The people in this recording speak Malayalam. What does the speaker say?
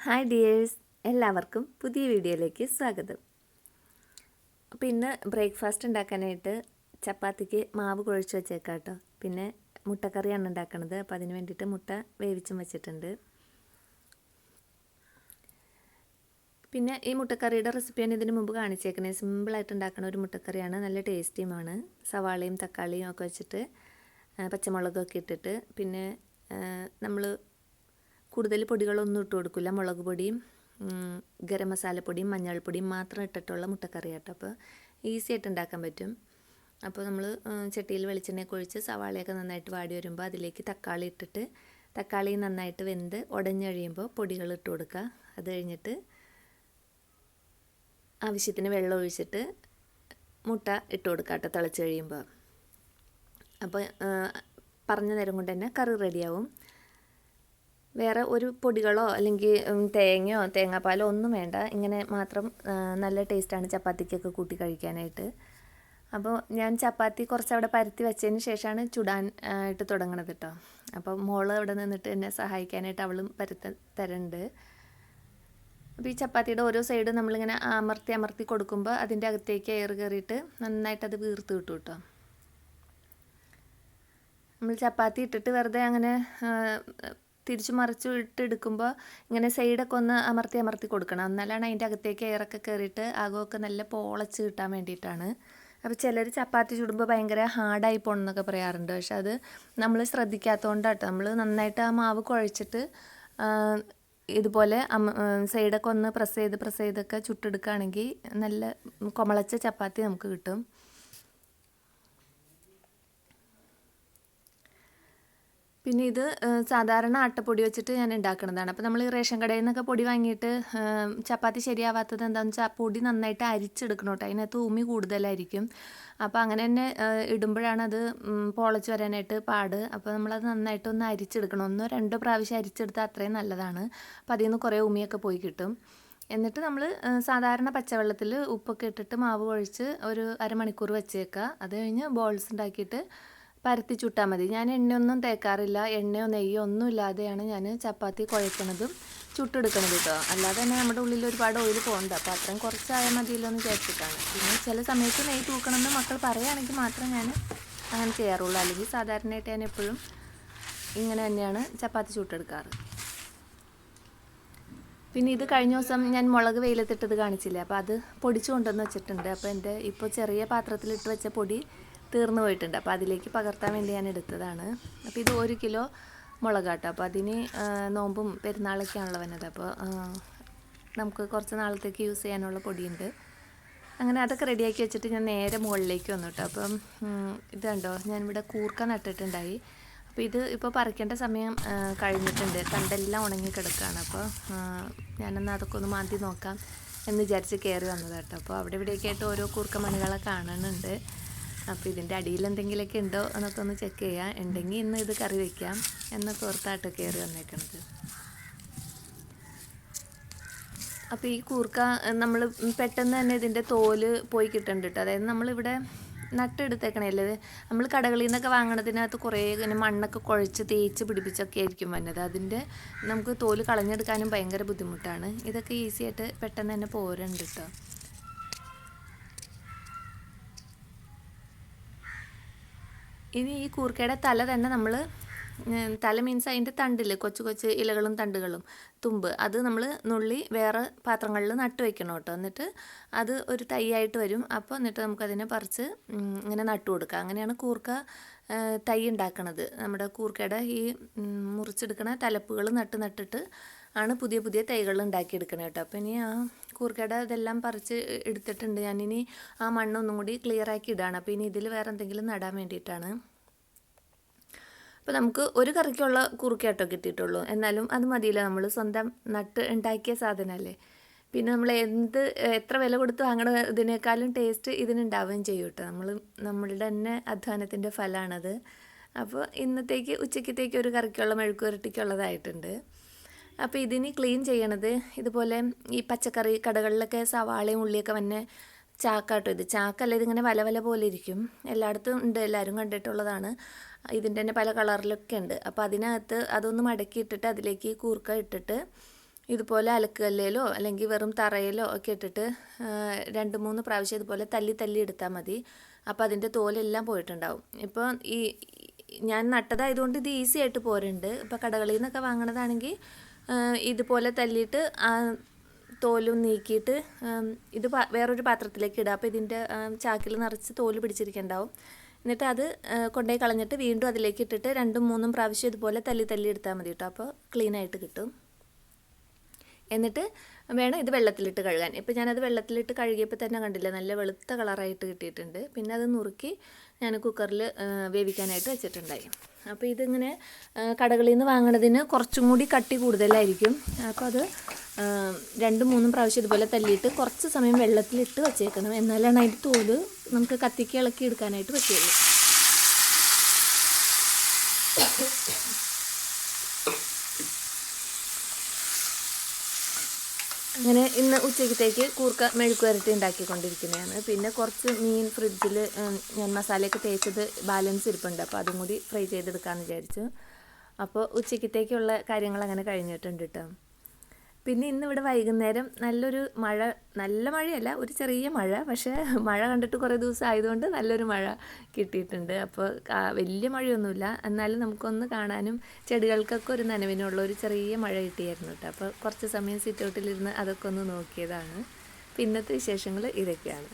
ഹായ് ഡിയേഴ്സ്, എല്ലാവർക്കും പുതിയ വീഡിയോയിലേക്ക് സ്വാഗതം. അപ്പോൾ ഇന്ന് ബ്രേക്ക്ഫാസ്റ്റ് ഉണ്ടാക്കാനായിട്ട് ചപ്പാത്തിക്ക് മാവ് കുഴച്ച് വെച്ചേക്കാം കേട്ടോ. പിന്നെ മുട്ടക്കറിയാണ് ഉണ്ടാക്കണത്. അപ്പോൾ അതിന് വേണ്ടിയിട്ട് മുട്ട വേവിച്ചും വെച്ചിട്ടുണ്ട്. പിന്നെ ഈ മുട്ടക്കറിയുടെ റെസിപ്പിയാണ് ഇതിന് മുമ്പ് കാണിച്ചേക്കുന്നത്. സിമ്പിളായിട്ട് ഉണ്ടാക്കുന്ന ഒരു മുട്ടക്കറിയാണ്, നല്ല ടേസ്റ്റിയുമാണ്. സവാളയും തക്കാളിയും ഒക്കെ വെച്ചിട്ട് പച്ചമുളകൊക്കെ ഇട്ടിട്ട് പിന്നെ നമ്മൾ കൂടുതൽ പൊടികളൊന്നും ഇട്ട് കൊടുക്കില്ല. മുളക് പൊടിയും ഗരം മസാലപ്പൊടിയും മഞ്ഞൾപ്പൊടിയും മാത്രം ഇട്ടിട്ടുള്ള മുട്ടക്കറി കേട്ടോ. അപ്പോൾ ഈസി ആയിട്ട് ഉണ്ടാക്കാൻ പറ്റും. അപ്പോൾ നമ്മൾ ചട്ടിയിൽ വെളിച്ചെണ്ണയൊക്കെ ഒഴിച്ച് സവാളയൊക്കെ നന്നായിട്ട് വാടി വരുമ്പോൾ അതിലേക്ക് തക്കാളി ഇട്ടിട്ട് തക്കാളി നന്നായിട്ട് വെന്ത് ഉടഞ്ഞ് കഴിയുമ്പോൾ പൊടികൾ ഇട്ട് കൊടുക്കുക. അത് കഴിഞ്ഞിട്ട് ആവശ്യത്തിന് വെള്ളം ഒഴിച്ചിട്ട് മുട്ട ഇട്ട് കൊടുക്കുക കേട്ടോ തിളച്ച് കഴിയുമ്പോൾ. അപ്പോൾ പറഞ്ഞ നേരം കൊണ്ട് തന്നെ കറി റെഡിയാവും. വേറെ ഒരു പൊടികളോ അല്ലെങ്കിൽ തേങ്ങയോ തേങ്ങാപ്പാലോ ഒന്നും വേണ്ട. ഇങ്ങനെ മാത്രം നല്ല ടേസ്റ്റാണ് ചപ്പാത്തിക്കൊക്കെ കൂട്ടി കഴിക്കാനായിട്ട്. അപ്പോൾ ഞാൻ ചപ്പാത്തി കുറച്ച് അവിടെ പരത്തി വെച്ചതിന് ശേഷമാണ് ചുടാൻ ആയിട്ട് തുടങ്ങണത് കേട്ടോ. അപ്പോൾ മോള് അവിടെ നിന്നിട്ട് എന്നെ സഹായിക്കാനായിട്ട് അവളും തരുന്നുണ്ട്. അപ്പോൾ ഈ ചപ്പാത്തിയുടെ ഓരോ സൈഡ് നമ്മളിങ്ങനെ അമർത്തി കൊടുക്കുമ്പോൾ അതിൻ്റെ അകത്തേക്ക് എയർ കയറിയിട്ട് നന്നായിട്ടത് വീർത്ത് കിട്ടും കേട്ടോ. നമ്മൾ ചപ്പാത്തി ഇട്ടിട്ട് വെറുതെ അങ്ങനെ തിരിച്ചു മറിച്ചു ഇട്ടെടുക്കുമ്പോൾ ഇങ്ങനെ സൈഡൊക്കെ ഒന്ന് അമർത്തി കൊടുക്കണം. എന്നാലാണ് അതിൻ്റെ അകത്തേക്ക് എയറൊക്കെ കയറിയിട്ട് ആകമൊക്കെ നല്ല പോളച്ച് കിട്ടാൻ വേണ്ടിയിട്ടാണ്. അപ്പോൾ ചിലർ ചപ്പാത്തി ചുടുമ്പോൾ ഭയങ്കര ഹാർഡായി പോകണമെന്നൊക്കെ പറയാറുണ്ട്. പക്ഷെ അത് നമ്മൾ ശ്രദ്ധിക്കാത്തതുകൊണ്ടാട്ടോ. നമ്മൾ നന്നായിട്ട് ആ മാവ് കുഴച്ചിട്ട് ഇതുപോലെ സൈഡൊക്കെ ഒന്ന് പ്രസ് ചെയ്തൊക്കെ ചുട്ടെടുക്കുകയാണെങ്കിൽ നല്ല കുമളച്ച ചപ്പാത്തി നമുക്ക് കിട്ടും. പിന്നെ ഇത് സാധാരണ ആട്ടപ്പൊടി വെച്ചിട്ട് ഞാൻ ഉണ്ടാക്കുന്നതാണ്. അപ്പോൾ നമ്മൾ റേഷൻ കടയിൽ നിന്നൊക്കെ പൊടി വാങ്ങിയിട്ട് ചപ്പാത്തി ശരിയാവാത്തത് എന്താണെന്ന് വെച്ചാൽ ആ പൊടി നന്നായിട്ട് അരിച്ചെടുക്കണം കേട്ടോ. അതിനകത്ത് ഉമി കൂടുതലായിരിക്കും. അപ്പോൾ അങ്ങനെ തന്നെ ഇടുമ്പോഴാണ് അത് പൊളച്ച് വരാനായിട്ട് പാട്. അപ്പോൾ നമ്മളത് നന്നായിട്ടൊന്ന് അരിച്ചെടുക്കണം. 1-2 പ്രാവശ്യം അരിച്ചെടുത്താൽ അത്രയും നല്ലതാണ്. അപ്പോൾ അതിൽ നിന്ന് കുറേ ഉമിയൊക്കെ പോയി കിട്ടും. എന്നിട്ട് നമ്മൾ സാധാരണ പച്ചവെള്ളത്തിൽ ഉപ്പൊക്കെ ഇട്ടിട്ട് മാവ് കുഴച്ച് ഒരു അരമണിക്കൂർ വെച്ചേക്കുക. അത് കഴിഞ്ഞ് ബോൾസ് ഉണ്ടാക്കിയിട്ട് പരത്തി ചുട്ടാൽ മതി. ഞാൻ എണ്ണയൊന്നും തേക്കാറില്ല. എണ്ണയോ നെയ്യോ ഒന്നും ഇല്ലാതെയാണ് ഞാൻ ചപ്പാത്തി കുഴക്കണതും ചുട്ടെടുക്കണത് കേട്ടോ. അല്ലാതെ തന്നെ നമ്മുടെ ഉള്ളിൽ ഒരുപാട് ഓയിൽ പോകണ്ട. അപ്പോൾ അത്രയും കുറച്ചായാൽ മതിയല്ലോ എന്ന് വിചാരിച്ചിട്ടാണ്. പിന്നെ ചില സമയത്ത് നെയ്യ് തൂക്കണമെന്ന് മക്കൾ പറയുകയാണെങ്കിൽ മാത്രം ഞാൻ അങ്ങനെ ചെയ്യാറുള്ളൂ. അല്ലെങ്കിൽ സാധാരണയായിട്ട് ഞാൻ എപ്പോഴും ഇങ്ങനെ തന്നെയാണ് ചപ്പാത്തി ചുട്ടെടുക്കാറ്. പിന്നെ ഇത് കഴിഞ്ഞ ദിവസം ഞാൻ മുളക് വെയിലത്തിട്ടത് കാണിച്ചില്ലേ. അപ്പോൾ അത് പൊടിച്ചു കൊണ്ടുവന്ന് വെച്ചിട്ടുണ്ട്. അപ്പോൾ എൻ്റെ ഇപ്പോൾ ചെറിയ പാത്രത്തിലിട്ട് വെച്ച പൊടി തീർന്നു പോയിട്ടുണ്ട്. അപ്പോൾ അതിലേക്ക് പകർത്താൻ വേണ്ടി ഞാൻ എടുത്തതാണ്. അപ്പോൾ ഇത് 1 കിലോ മുളകാട്ടോ. അപ്പോൾ അതിന് നോമ്പും പെരുന്നാളൊക്കെയാണല്ലോ വന്നത്. അപ്പോൾ നമുക്ക് കുറച്ച് നാളത്തേക്ക് യൂസ് ചെയ്യാനുള്ള പൊടിയുണ്ട്. അങ്ങനെ അതൊക്കെ റെഡിയാക്കി വെച്ചിട്ട് ഞാൻ നേരെ മുകളിലേക്ക് വന്നു കേട്ടോ. അപ്പം ഇത് കണ്ടോ, ഞാനിവിടെ കൂർക്ക നട്ടിട്ടുണ്ടായി. അപ്പോൾ ഇത് ഇപ്പോൾ പറിക്കേണ്ട സമയം കഴിഞ്ഞിട്ടുണ്ട്. തണ്ടെല്ലാം ഉണങ്ങി കിടക്കുകയാണ്. അപ്പോൾ ഞാനൊന്ന് അതൊക്കെ ഒന്ന് മാന്തി നോക്കാം എന്ന് വിചാരിച്ച് കയറി വന്നത് കേട്ടോ. അപ്പോൾ അവിടെ ഇവിടെയൊക്കെ ആയിട്ട് ഓരോ കൂർക്ക മണികളെ കാണുന്നുണ്ട്. അപ്പോൾ ഇതിൻ്റെ അടിയിൽ എന്തെങ്കിലുമൊക്കെ ഉണ്ടോ എന്നൊക്കെ ഒന്ന് ചെക്ക് ചെയ്യാം. ഉണ്ടെങ്കിൽ ഇന്ന് ഇത് കറി വയ്ക്കാം എന്നൊക്കെ ഓർത്തായിട്ട് കയറി വന്നേക്കണത്. അപ്പോൾ ഈ കൂർക്ക നമ്മൾ പെട്ടെന്ന് തന്നെ ഇതിൻ്റെ തോല് പോയി കിട്ടുന്നുണ്ട് കേട്ടോ. അതായത് നമ്മളിവിടെ നട്ടെടുത്തേക്കണല്ലേ, നമ്മൾ കടകളിൽ നിന്നൊക്കെ വാങ്ങണതിനകത്ത് കുറേ ഇങ്ങനെ മണ്ണൊക്കെ കുഴച്ച് തേച്ച് പിടിപ്പിച്ചൊക്കെ ആയിരിക്കും വന്നത്. അതിൻ്റെ നമുക്ക് തോല് കളഞ്ഞെടുക്കാനും ഭയങ്കര ബുദ്ധിമുട്ടാണ്. ഇതൊക്കെ ഈസി ആയിട്ട് പെട്ടെന്ന് തന്നെ പോരുന്നുണ്ട് കേട്ടോ. ഇനി ഈ കൂർക്കയുടെ തല തന്നെ നമ്മൾ തല മീൻസ് അതിൻ്റെ തണ്ടിൽ കൊച്ചു ഇലകളും തണ്ടുകളും തുമ്പ് അത് നമ്മൾ നുള്ളി വേറെ പാത്രങ്ങളിൽ നട്ട് വയ്ക്കണം കേട്ടോ. എന്നിട്ട് അത് ഒരു തൈയായിട്ട് വരും. അപ്പോൾ എന്നിട്ട് നമുക്കതിനെ പറിച്ച് ഇങ്ങനെ നട്ടു കൊടുക്കാം. അങ്ങനെയാണ് കൂർക്ക തൈ ഉണ്ടാക്കണത്. നമ്മുടെ കൂർക്കയുടെ ഈ മുറിച്ചെടുക്കണ തലപ്പുകൾ നട്ടിട്ട് ആണ് പുതിയ തൈകൾ ഉണ്ടാക്കിയെടുക്കണത് കേട്ടോ. അപ്പോൾ ഇനി ആ കൂർക്കയുടെ ഇതെല്ലാം പറിച്ച് എടുത്തിട്ടുണ്ട്. ഞാനിനി ആ മണ്ണൊന്നും കൂടി ക്ലിയറാക്കി ഇടാണ്. അപ്പോൾ ഇനി ഇതിൽ വേറെ എന്തെങ്കിലും നടാൻ വേണ്ടിയിട്ടാണ്. അപ്പോൾ നമുക്ക് ഒരു കറിക്കുള്ള കൂർക്കയാട്ടോ കിട്ടിയിട്ടുള്ളൂ. എന്നാലും അത് മതിയില്ല, നമ്മൾ സ്വന്തം നട്ട് ഉണ്ടാക്കിയ സാധനമല്ലേ. പിന്നെ നമ്മൾ എത്ര വില കൊടുത്ത് വാങ്ങണ ഇതിനേക്കാളും ടേസ്റ്റ് ഇതിനുണ്ടാവുകയും ചെയ്യും കേട്ടോ. നമ്മളുടെ തന്നെ അധ്വാനത്തിൻ്റെ ഫലമാണത്. അപ്പോൾ ഇന്നത്തേക്ക് ഉച്ചക്കത്തേക്ക് ഒരു കറിക്കുള്ള മെഴുക്കുവരട്ടിക്കുള്ളതായിട്ടുണ്ട്. അപ്പോൾ ഇതിന് ക്ലീൻ ചെയ്യണത് ഇതുപോലെ ഈ പച്ചക്കറി കടകളിലൊക്കെ സവാളയും ഉള്ളിയൊക്കെ വന്നെ ചാക്കാട്ടോ. ഇത് ചാക്കല്ല, ഇതിങ്ങനെ വല പോലെ ഇരിക്കും. എല്ലായിടത്തും ഉണ്ട്, എല്ലാവരും കണ്ടിട്ടുള്ളതാണ്. ഇതിൻ്റെ തന്നെ പല കളറിലൊക്കെ ഉണ്ട്. അപ്പോൾ അതിനകത്ത് അതൊന്ന് മടക്കി ഇട്ടിട്ട് അതിലേക്ക് കൂർക്ക ഇട്ടിട്ട് ഇതുപോലെ അലക്കുകല്ലിലോ അല്ലെങ്കിൽ വെറും തറയിലോ ഒക്കെ ഇട്ടിട്ട് 2-3 പ്രാവശ്യം ഇതുപോലെ തല്ലി എടുത്താൽ മതി. അപ്പോൾ അതിൻ്റെ തോലെല്ലാം പോയിട്ടുണ്ടാവും. ഇപ്പോൾ ഞാൻ നട്ടതായതുകൊണ്ട് ഇത് ഈസി ആയിട്ട് പോരുന്നുണ്ട്. ഇപ്പോൾ കടകളിൽ നിന്നൊക്കെ വാങ്ങണതാണെങ്കിൽ ഇതുപോലെ തല്ലിയിട്ട് ആ തോലും നീക്കിയിട്ട് ഇത് വേറൊരു പാത്രത്തിലേക്ക് ഇടുക. അപ്പോൾ ഇതിൻ്റെ ചാക്കിൽ നിറച്ച് തോല് പിടിച്ചിരിക്കുന്നുണ്ടാവും. എന്നിട്ട് അത് കൊണ്ടുപോയി കളഞ്ഞിട്ട് വീണ്ടും അതിലേക്ക് ഇട്ടിട്ട് 2-3 പ്രാവശ്യം ഇതുപോലെ തല്ലി എടുത്താൽ മതി കേട്ടോ. അപ്പോൾ ക്ലീനായിട്ട് കിട്ടും. എന്നിട്ട് വേണം ഇത് വെള്ളത്തിലിട്ട് കഴുകാൻ. ഇപ്പോൾ ഞാനത് വെള്ളത്തിലിട്ട് കഴുകിയപ്പോൾ തന്നെ കണ്ടില്ല, നല്ല വെളുത്ത കളറായിട്ട് കിട്ടിയിട്ടുണ്ട്. പിന്നെ അത് നുറുക്കി ഞാൻ കുക്കറിൽ വേവിക്കാനായിട്ട് വെച്ചിട്ടുണ്ടായി. അപ്പോൾ ഇതിങ്ങനെ കടകളിൽ നിന്ന് വാങ്ങണതിന് കുറച്ചും കൂടി കട്ടി കൂടുതലായിരിക്കും. അപ്പോൾ അത് 2-3 പ്രാവശ്യം ഇതുപോലെ തല്ലിയിട്ട് കുറച്ച് സമയം വെള്ളത്തിലിട്ട് വെച്ചേക്കണം. എന്നാലാണ് അതിൻ്റെ തോല് നമുക്ക് കത്തിക്ക് ഇളക്കി എടുക്കാനായിട്ട് പറ്റുള്ളൂ. അങ്ങനെ ഇന്ന് ഉച്ചയ്ക്കത്തേക്ക് കൂർക്ക മെഴുക്കുവരട്ടി ഉണ്ടാക്കിക്കൊണ്ടിരിക്കുന്നതാണ്. പിന്നെ കുറച്ച് മീൻ ഫ്രിഡ്ജിൽ ഞാൻ മസാലയൊക്കെ തേച്ചത് ബാലൻസ് ഇരിപ്പുണ്ട്. അപ്പോൾ അതും കൂടി ഫ്രൈ ചെയ്തെടുക്കാമെന്ന് വിചാരിച്ചു. അപ്പോൾ ഉച്ചയ്ക്കത്തേക്കുള്ള കാര്യങ്ങൾ അങ്ങനെ കഴിഞ്ഞിട്ടുണ്ട് കേട്ടോ. പിന്നെ ഇന്നിവിടെ വൈകുന്നേരം നല്ല മഴയല്ല, ഒരു ചെറിയ മഴ. പക്ഷേ മഴ കണ്ടിട്ട് കുറേ ദിവസം ആയതുകൊണ്ട് നല്ലൊരു മഴ കിട്ടിയിട്ടുണ്ട്. അപ്പോൾ വലിയ മഴയൊന്നുമില്ല, എന്നാലും നമുക്കൊന്ന് കാണാനും ചെടികൾക്കൊക്കെ ഒരു നനവിനുള്ള ഒരു ചെറിയ മഴ കിട്ടിയായിരുന്നു കേട്ടോ. അപ്പോൾ കുറച്ച് സമയം സിറ്റൗട്ടിലിരുന്ന് അതൊക്കെ ഒന്ന് നോക്കിയതാണ്. ഇന്നത്തെ വിശേഷങ്ങൾ ഇതൊക്കെയാണ്.